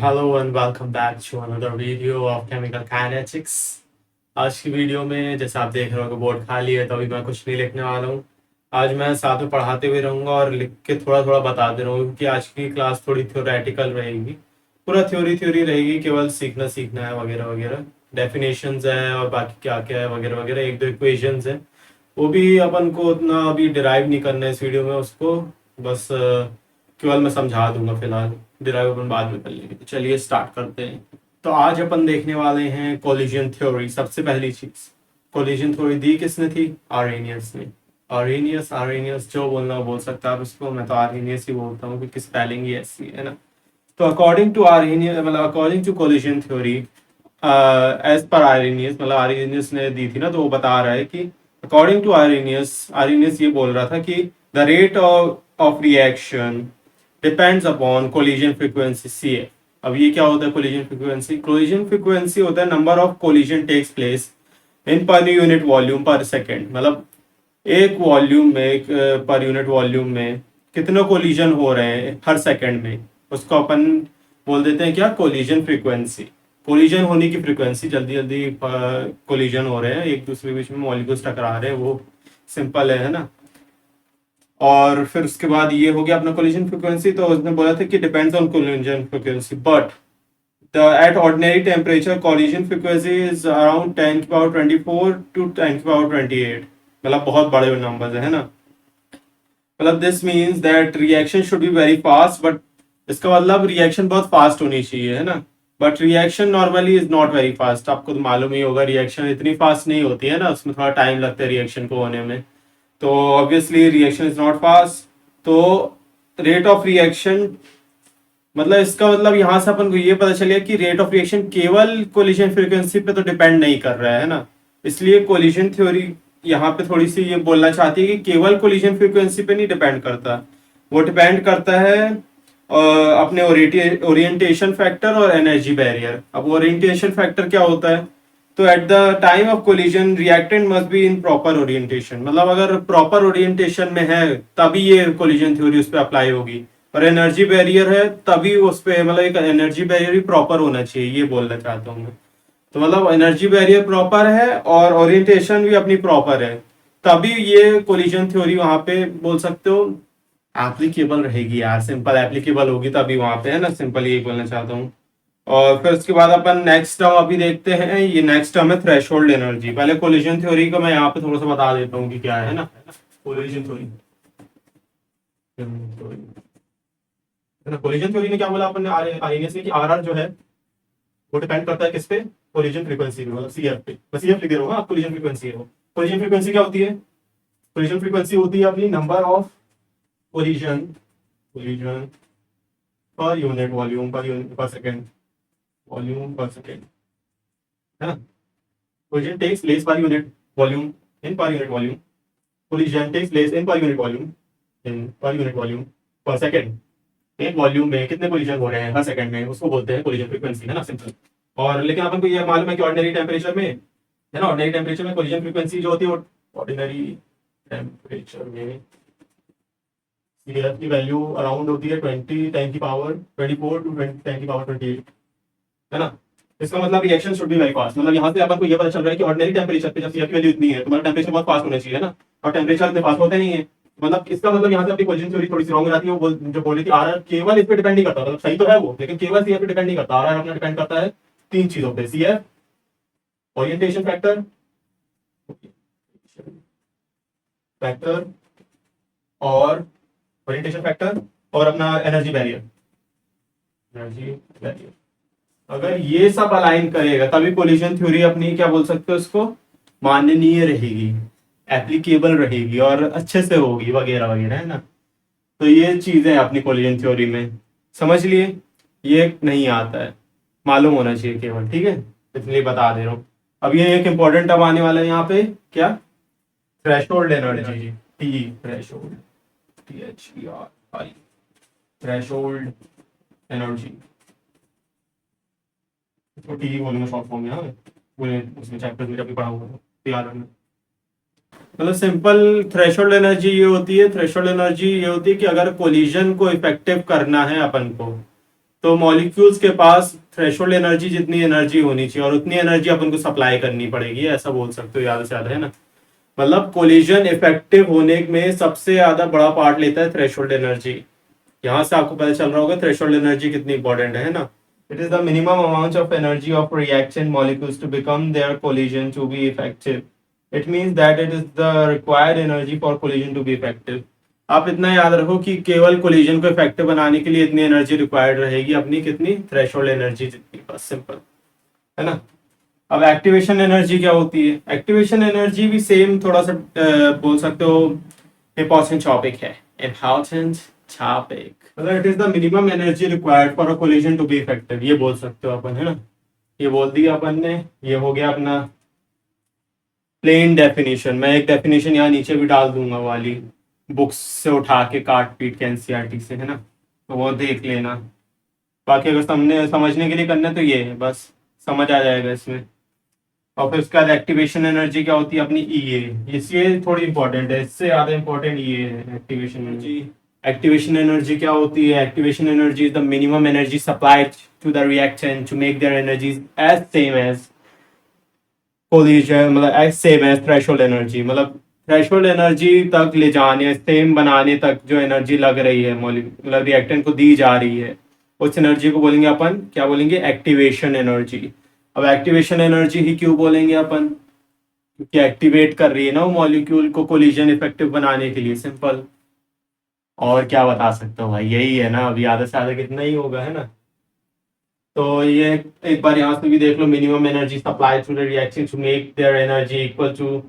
Hello and welcome back to another video of chemical kinetics। आज की video में जैसे आप देख रहे हो कि बोर्ड खाली है, तो अभी मैं कुछ नहीं लिखने वाला हूँ। आज मैं साथ में पढ़ाते हुए रहूँगा और लिख के थोड़ा थोड़ा बताते रहूँगा, क्योंकि आज की क्लास थोड़ी थ्योरेटिकल रहेगी। पूरा थ्योरी रहेगी, केवल सीखना सीखना है वगैरह वगैरह। डेफिनेशंस है और बाकी क्या क्या है वगैरह वगैरह, एक दो इक्वेशंस हैं, वो भी अपन को उतना अभी डिराइव नहीं करना है इस वीडियो में। उसको बस केवल मैं समझा दूंगा फिलहाल, डिराइव अपन बाद में कर लेंगे। तो चलिए स्टार्ट करते हैं। तो आज अपन देखने वाले हैं कोलिजन थ्योरी। सबसे पहली चीज, कोलिजन थ्योरी दी किसने थी? आर्हेनियस ने। आर्हेनियस आर्हेनियस जो बोलना हो बोल सकता है आप इसको, मैं तो आर्हेनियस ही बोलता हूँ क्योंकि स्पेलिंग ही ऐसी है ना। तो अकॉर्डिंग टू आर्हेनियस, मतलब according to collision theory, as per Arrhenius, मतलब आर्हेनियस ने दी थी ना, तो वो बता रहा है कि अकॉर्डिंग टू आर्हेनियस, आर्हेनियस ये बोल रहा था कि the rate of reaction depends upon collision frequency CF। अब ये क्या होता है कोलिजन फ्रीक्वेंसी? कोलिजन फ्रीक्वेंसी होता है number of collision takes place in per unit volume per second. मतलब एक वॉल्यूम में, पर यूनिट वॉल्यूम में कितने कोलिजन हो रहे हैं हर सेकंड में, उसको अपन बोल देते हैं क्या? Collision frequency. कोलिजन होने की फ्रीक्वेंसी, जल्दी जल्दी कोलिजन हो रहे हैं, एक दूसरे के बीच में मॉलिक्यूल्स टकरा रहे हैं, वो सिंपल है ना। और फिर उसके बाद ये हो गया अपना कोलिजन फ्रीक्वेंसी। तो उसने बोला था कि depends on collision frequency, but the at ordinary temperature collision frequency is around 10 की पावर 24 टू 10 की पावर 28। मतलब बहुत बड़े नंबर्स है ना। मतलब this means that reaction should be very fast, but इसका मतलब रिएक्शन बहुत फास्ट होनी चाहिए, है ना। But reaction normally is not very fast. आपको तो मालूम ही होगा रिएक्शन इतनी फास्ट नहीं होती है ना, उसमें थोड़ा टाइम लगता है रिएक्शन को होने में। तो obviously reaction is not fast. तो रेट ऑफ रिएक्शन, मतलब इसका मतलब यहाँ से अपन को ये पता चलिए कि रेट ऑफ रिएक्शन केवल कोलिजन फ्रीक्वेंसी पे तो डिपेंड नहीं कर रहा है ना। इसलिए कोलिजन थ्योरी यहाँ पे थोड़ी सी ये बोलना चाहती है कि केवल कोलिजन फ्रीक्वेंसी पे नहीं डिपेंड करता, वो डिपेंड करता है अपने ओरिएंटेशन फैक्टर और एनर्जी बैरियर। अब ओरिएंटेशन फैक्टर क्या होता है? तो at the time of collision reactant must be in proper orientation. मतलब अगर प्रॉपर ओरिएंटेशन में है तभी ये कोलिजन थ्योरी उस पर अप्लाई होगी। और एनर्जी बैरियर है तभी उस पर, मतलब एक एनर्जी बैरियर भी प्रॉपर होना चाहिए, ये बोलना चाहता हूँ मैं। तो मतलब एनर्जी बैरियर प्रॉपर है और ओरिएंटेशन भी अपनी प्रॉपर है, तभी ये कोलिजन थ्योरी वहां पे बोल सकते हो एप्लीकेबल रहेगी यार। सिंपल एप्लीकेबल होगी तभी वहां पे, है ना। सिंपल यही बोलना चाहता हूँ। और फिर उसके बाद अपन नेक्स्ट टर्म अभी देखते हैं। ये नेक्स्ट टर्म है थ्रेशोल्ड एनर्जी। पहले कोलिजन थ्योरी को मैं यहाँ पे थोड़ा सा बता देता हूँ कि क्या है ना। कोलिजन थ्योरी, है ना। कोलिजन थ्योरी ने क्या बोला अपन ने आरएनएस में कि आरआर जो है वो डिपेंड करता है किस पे? कोलिजन फ्रीक्वेंसी पे, मतलब सीएफ पे। मैं सीएफ लिख दे रहा हूँ, कोलिजन फ्रीक्वेंसी है वो। कोलिजन फ्रीक्वेंसी क्या होती है? कोलिजन फ्रीक्वेंसी होती है अपनी number of collision, collision per unit volume, per unit per second, volume per second, है ना। Collision takes place per unit volume in per unit volume. Collision takes place in per unit volume, in per unit volume per second. एक volume में कितने collision हो रहे हैं हर second में, उसको बोलते हैं कोलिजन फ्रीक्वेंसी, है ना। सिंपल। और लेकिन अपन को ये मालूम है कि ऑर्डिनरी टेम्परेचर में, है ना, ऑर्डिनरी टेम्परेचर में कोलिजन फ्रीक्वेंसी जो होती है वो ऑर्डिनरी टेम्परेचर में सीएफ की वैल्यू अराउंड होती है 20 10 की पावर 24 टू 10 की पावर 28, है ना। इसका मतलब reaction should be very fast. मतलब यहाँ से अपन को ये पता चल रहा है कि ऑर्डिनरी टेम्परेचर पे जब सीएफ की वैल्यू इतनी है तो मतलब टेम्परेचर बहुत फास्ट होना चाहिए, है ना। और टेम्परेचर इतने फास्ट होते नहीं है। मतलब इसका मतलब यहाँ से अपनी कोलिजन थ्योरी थोड़ी सी रॉन्ग हो जाती है। वो जो बोली थी आरआर केवल इस पे डिपेंड नहीं करता, मतलब सही तो है वो, लेकिन केवल सीएफ पे डिपेंड नहीं करता। आरआर अपना डिपेंड करता है तीन चीजों पे: सीएफ, ओरिएंटेशन फैक्टर, फैक्टर और ओरिएंटेशन फैक्टर और अपना एनर्जी बैरियर, एनर्जी बैरियर। अगर ये सब अलाइन करेगा तभी कोलिजन थ्योरी अपनी, क्या बोल सकते हो उसको, माननीय रहेगी, एप्लीकेबल रहेगी और अच्छे से होगी वगैरह वगैरह, है ना। तो ये चीजें अपनी कोलिजन थ्योरी में समझ लिए। ये नहीं आता है, मालूम होना चाहिए केवल, ठीक है, इसलिए बता दे रहा हूँ। अब ये एक इंपॉर्टेंट टर्म आने वाला है यहाँ पे, क्या? Threshold energy, T threshold, THERE, threshold energy, तो टी बोलूंगा शॉर्ट फॉर्म में। हाँ, पूरे उसमें चैप्टर में जब भी पढ़ा हुआ था तो याद रखना। मतलब सिंपल थ्रेशोल्ड एनर्जी ये होती है, थ्रेशोल्ड एनर्जी ये होती है कि अगर कोलिजन को इफेक्टिव करना है अपन को, तो मॉलिक्यूल्स के पास थ्रेशोल्ड एनर्जी जितनी एनर्जी होनी चाहिए और उतनी एनर्जी अपन को सप्लाई करनी पड़ेगी, ऐसा बोल सकते हो ज्यादा से ज्यादा, है ना। मतलब कोलिजन इफेक्टिव होने में सबसे ज्यादा बड़ा पार्ट लेता है थ्रेशोल्ड एनर्जी। यहाँ से आपको पता चल रहा होगा थ्रेशोल्ड एनर्जी कितनी इंपॉर्टेंट है ना। It is the minimum amount of energy of reaction molecules to become their collision to be effective. It means that it is the required energy for collision to be effective. आप इतना याद रखो कि केवल collision को effective बनाने के लिए इतनी एनर्जी रिक्वायर्ड रहेगी अपनी, कितनी, थ्रेशोल्ड एनर्जी जितनी, बस सिंपल, है ना। अब एक्टिवेशन एनर्जी क्या होती है? एक्टिवेशन एनर्जी भी सेम थोड़ा सा बोल सकते हो इम्पोर्टेंट टॉपिक है, इम्पोर्टेंट टॉपिक। मतलब it is the minimum energy required for a collision to be effective, ये बोल सकते हो अपन, है ना। ये बोल दिया अपन ने, ये हो गया अपना प्लेन डेफिनेशन। मैं एक डेफिनेशन यहाँ नीचे भी डाल दूंगा वाली, बुक्स से उठा के काट पीट के एनसीईआरटी से, है ना, तो वो देख लेना। बाकी अगर समझने के लिए करना है तो ये है, बस समझ आ जाएगा इसमें। और फिर उसका एक्टिवेशन एनर्जी क्या होती है अपनी, ई ए, इसलिए थोड़ी इंपॉर्टेंट है, इससे ज्यादा इंपॉर्टेंट ये है एक्टिवेशन एनर्जी। एक्टिवेशन एनर्जी क्या होती है? Activation energy is the minimum energy supplied to the reactant to make their energies as same as collision, मतलब as same as threshold energy. मतलब थ्रेशोल्ड एनर्जी तक ले जाने, सेम बनाने तक जो एनर्जी लग रही है मतलब रिएक्टेंट को दी जा रही है, उस एनर्जी को बोलेंगे अपन, क्या बोलेंगे, एक्टिवेशन एनर्जी। अब एक्टिवेशन एनर्जी ही क्यों बोलेंगे अपन? क्योंकि एक्टिवेट कर रही है ना वो मॉलिक्यूल को कोलिजन इफेक्टिव बनाने के लिए, सिंपल। और क्या बता सकते हो भाई, यही है ना। अभी आधा से आधा कितना ही होगा, है ना। तो ये एक बार यहाँ से भी देख लो, minimum energy supply through the reaction to make their energy equal to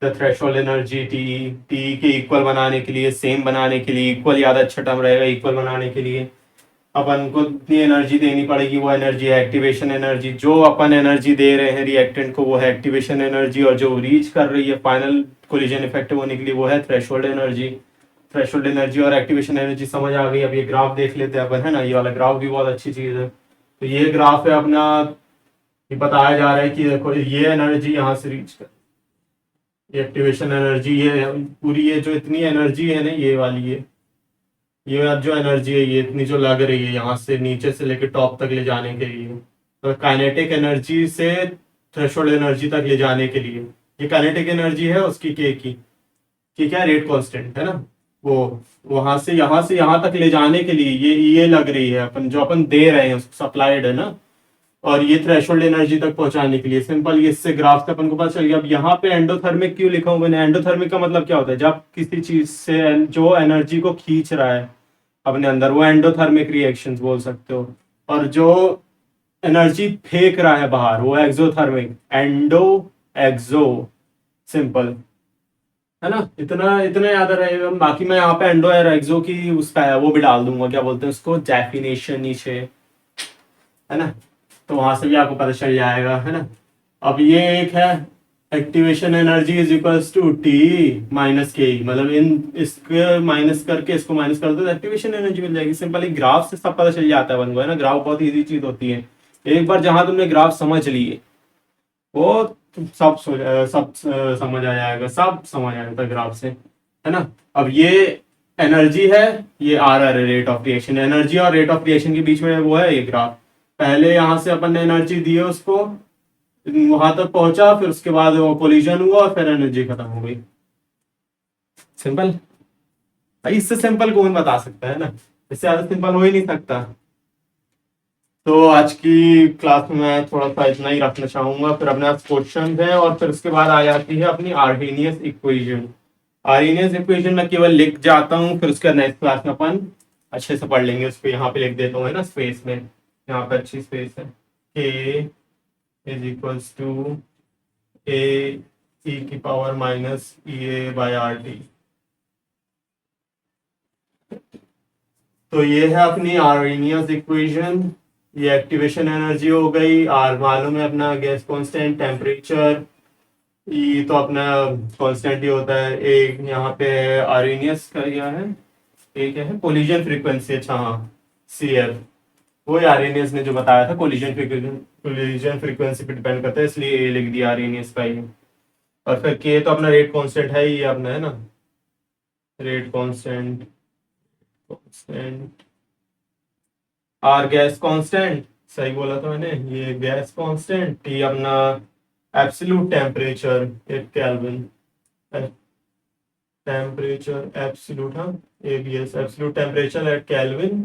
the threshold energy T. T के इक्वल बनाने के लिए, सेम बनाने के लिए, इक्वल याद अच्छा टर्म रहेगा, इक्वल बनाने के लिए अपन को इतनी एनर्जी देनी पड़ेगी, वो एनर्जी है एक्टिवेशन एनर्जी। जो अपन एनर्जी दे रहे हैं रिएक्टेंट को वो है एक्टिवेशन एनर्जी, और जो रीच कर रही है फाइनल कोलिजन इफेक्टिव होने के लिए वो है थ्रेशोल्ड एनर्जी। थ्रेशोल्ड एनर्जी और एक्टिवेशन एनर्जी समझ आ गई। अब ये ग्राफ देख लेते हैं अपन, है ना। ये वाला ग्राफ भी बहुत अच्छी चीज है। तो ये ग्राफ है अपना, ये बताया जा रहा है कि देखो ये एनर्जी यहाँ से रीच कर, ये एक्टिवेशन एनर्जी, ये पूरी ये जो इतनी एनर्जी है ना, ये वाली ये अब जो एनर्जी है ये इतनी जो लग रही है यहाँ से नीचे से लेकर टॉप तक ले जाने के लिए, तो काइनेटिक एनर्जी से थ्रेशोल्ड एनर्जी तक ले जाने के लिए, ये काइनेटिक एनर्जी है उसकी के की क्या, रेट कांस्टेंट, है ना। वो वहां से यहाँ तक ले जाने के लिए ये लग रही है अपन, जो अपन दे रहे हैं उसको सप्लाइड, है ना। और ये थ्रेशोल्ड एनर्जी तक पहुंचाने के लिए, सिंपल। ये इससे ग्राफ से अपन को पता चल गया। अब यहाँ पे एंडोथर्मिक क्यों लिखा हूं मैंने? एंडोथर्मिक का मतलब क्या होता है? जब किसी चीज से जो एनर्जी को खींच रहा है अपने अंदर, वो एंडोथर्मिक रिएक्शंस बोल सकते हो। और जो एनर्जी फेंक रहा है बाहर वो एक्सोथर्मिक, एंडो एक्सो, सिंपल, है ना। इतना इतना याद रहेगा। बाकी मैं यहाँ पे एंडो और एक्सो की उसका वो भी डाल दूंगा, क्या बोलते हैं उसको, डेफिनेशन नीचे, है ना। तो वहां से भी आपको पता चल जाएगा, है ना। अब ये एक है activation energy is equals to T minus K, मतलब इन इसके माइनस करके इसको माइनस कर दो तो एक्टिवेशन एनर्जी मिल जाएगी, सिंपल। एक ग्राफ से सब पता चल जाता है बन को, है ना। ग्राफ बहुत इजी चीज होती है। एक बार जहां तुमने ग्राफ समझ लिए वो सब समझ आ जाएगा, सब समझ आ जाता है ग्राफ से, है ना। अब ये एनर्जी है, ये R R rate of reaction, energy और रेट ऑफ रिएक्शन के बीच में वो है ये ग्राफ। पहले यहां से अपन ने एनर्जी दी है उसको, वहां तक पहुंचा, फिर उसके बाद वो कोलिजन हुआ और फिर एनर्जी खत्म हो गई, सिंपल। भाई इससे सिंपल कौन बता सकता है ना, इससे ज्यादा सिंपल हो ही नहीं सकता। तो आज की क्लास में मैं थोड़ा सा इतना ही रखना चाहूंगा, फिर अपने पास क्वेश्चन है और फिर उसके बाद आ जाती है अपनी आर्हेनियस इक्वेशन। आर्हेनियस इक्वेशन में केवल लिख जाता हूँ, फिर उसके नेक्स्ट क्लास में अपन अच्छे से पढ़ लेंगे उसको। यहाँ पे लिख देता हूँ, है ना, स्पेस में, यहाँ पे अच्छी स्पेस है। k इज इक्वल्स टू ए ई की power minus E A by R T. तो ये है अपनी आर्हेनियस इक्वेशन। ये एक्टिवेशन एनर्जी हो गई, आर मालूम है अपना, गैस कांस्टेंट, टेम्परेचर ई तो अपना कांस्टेंट ही होता है। एक यहाँ पे आर्हेनियस का क्या है, एक है कोलिजन फ्रीक्वेंसी, अच्छा हाँ, सी एफ, वो आर्हेनियस ने जो बताया था, कोलिजन फ्रीक्वेंसी पे डिपेंड करता है, इसलिए ए लिख दिया आर्हेनियस का ही। और फिर के तो अपना रेट कांस्टेंट है ही अपना, है ना, rate constant, constant R gas constant, सही बोला था मैंने, ये गैस कांस्टेंट, टी अपना absolute temperature 8 kelvin, temperature absolute, हाँ ABS absolute temperature at kelvin,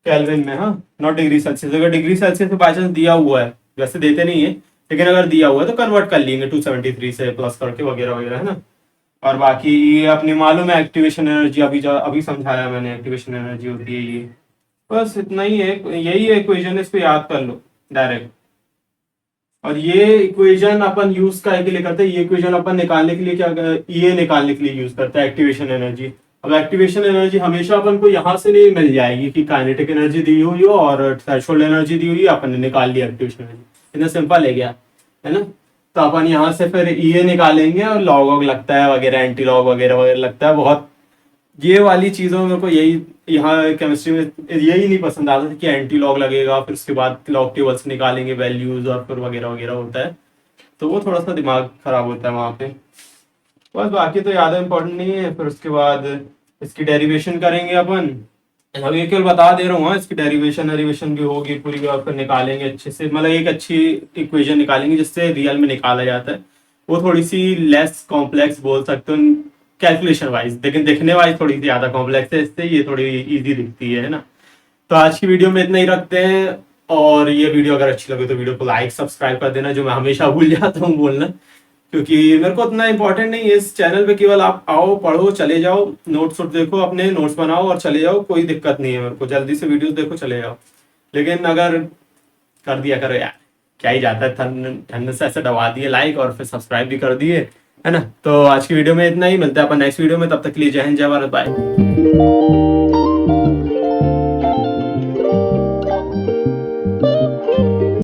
kelvin में, हाँ नॉट डिग्री सेल्सियस। अगर डिग्री सेल्सियस में बाई चांस दिया हुआ है, वैसे देते नहीं है, लेकिन अगर दिया हुआ है तो कन्वर्ट कर लेंगे 273 से प्लस करके वगैरह वगैरह, है ना। और बाकी ये अपनी मालूम है एक्टिवेशन एनर्जी, अभी समझाया मैंने, एक्टिवेशन एनर्जी होती है ये। बस इतना ही है, यही है इक्वेशन, इसको याद कर लो डायरेक्ट। और ये इक्वेशन अपन यूज काय के लिए करते हैं, ये इक्वेशन अपन निकालने के लिए क्या, ये निकालने के लिए यूज करते हैं एक्टिवेशन एनर्जी। अब एक्टिवेशन एनर्जी हमेशा अपन को यहाँ से नहीं मिल जाएगी कि काइनेटिक एनर्जी दी हुई हो और थ्रेशोल्ड एनर्जी दी हुई है, अपन ने निकाल लिया एक्टिवेशन एनर्जी, इतना सिंपल है क्या, है ना। तो अपन यहाँ से फिर ये निकालेंगे और लॉग वॉग लगता है वगैरह, एंटी लॉग वगैरह वगैरह लगता है बहुत। ये वाली चीजों में मेरे को यही, यहाँ केमिस्ट्री में यही नहीं पसंद आता था कि एंटी लॉग लगेगा, फिर उसके बाद लॉग टेबल्स निकालेंगे वैल्यूज और फिर वगैरह वगैरह होता है, तो वो थोड़ा सा दिमाग खराब होता है वहाँ पे। बस बाकी तो ज़्यादा इंपॉर्टेंट नहीं है। फिर उसके बाद इसकी डेरिवेशन करेंगे अपन, अब ये केवल बता दे रहा हूँ, हाँ, इसकी डेरिवेशन डेरिवेशन भी होगी पूरी, और फिर निकालेंगे अच्छे से, मतलब एक अच्छी इक्वेशन निकालेंगे जिससे रियल में निकाला जाता है। वो थोड़ी सी लेस कॉम्प्लेक्स बोल सकते हो कैलकुलेशन वाइज, लेकिन दिखने वाइज थोड़ी सी ज़्यादा कॉम्प्लेक्स है, इससे ये थोड़ी इजी दिखती है ना। तो आज की वीडियो में इतना ही रखते हैं। और ये वीडियो अगर अच्छी लगे तो वीडियो को लाइक सब्सक्राइब कर देना, जो मैं हमेशा भूल जाता हूँ बोलना, क्योंकि मेरे को उतना इंपॉर्टेंट नहीं है इस चैनल पे। केवल आप आओ, पढ़ो, चले जाओ, नोट्स देखो, अपने नोट्स बनाओ और चले जाओ, कोई दिक्कत नहीं है मेरे को, जल्दी से वीडियोस देखो चले जाओ। लेकिन अगर कर दिया करो यार, क्या ही जाता है, ठंड से ऐसे दबा दिए लाइक और फिर सब्सक्राइब भी कर दिए, है ना। तो आज की वीडियो में इतना ही, मिलता है अपन नेक्स्ट वीडियो में, तब तक के लिए जय हिंद, जय भारत, बाय।